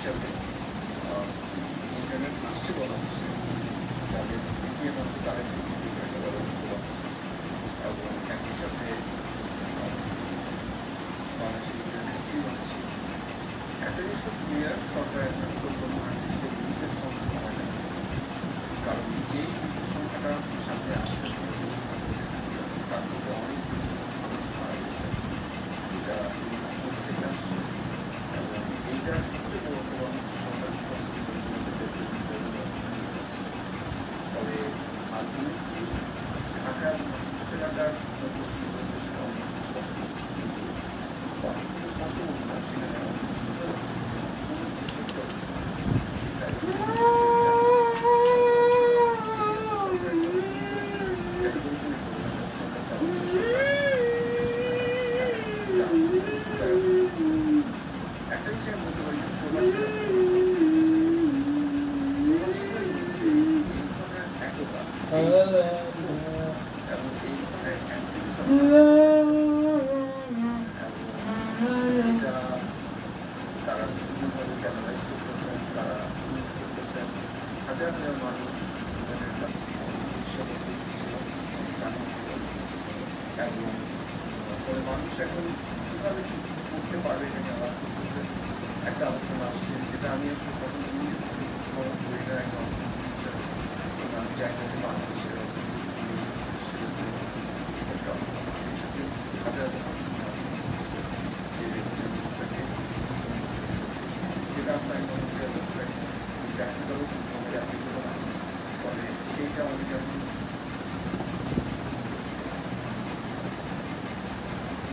হিসাবে ইন্টারনেট আসছে বলা হচ্ছে যাদের ভিপিএন আছে তারা সেই ভিপিএনটা ব্যবহার করতে পারতেছে এবং একই সাথে বাংলাদেশের ইন্টারনেট স্পিড হচ্ছে একটা জিনিস খুব ক্লিয়ার সরকার এখন পরিকল্পনা আনছে যে বিদ্যুতের সংখ্যা কমায় না কারণ যেই বিদ্যুৎ সংখ্যাটা সামনে আসছে তার মধ্যে অনেক মানুষ মারা গেছে এটা বিভিন্ন সোর্স থেকে আসছে এবং এইটার সবচেয়ে বড় প্রভাব হচ্ছে সরকার ফলে আলটিমেটলি ঢাকার এলাকার মধ্যে কী হয়েছে সেটা অনেক স্পষ্ট কিন্তু অনেক কিছু স্পষ্ট বলতে না সেখানে অনেক কিছু বোঝা যাচ্ছে কোনো কিছু সত্য অবস্থা সেটাই যাকে পরিচালনা করে সরকার চালাচ্ছে একটা বিষয় আমি বলতে পারি প্রবাসীরা এই ধরনের একতা এবং এই ধরনের অ্যাক্টিভিজম এটা তারা বিভিন্নভাবে চ্যানেলাইজ করতেছেন তারা করতেছেন হাজার হাজার মানুষ এবং ফলে মানুষ এখন কীভাবে ঠিক করতে পারবে এটা নিয়ে আলাপ করতেছে একটা আলোচনা আসছে যেটা আমি আসলে কখনো করি না একদম আমি জানি না যে বাংলাদেশের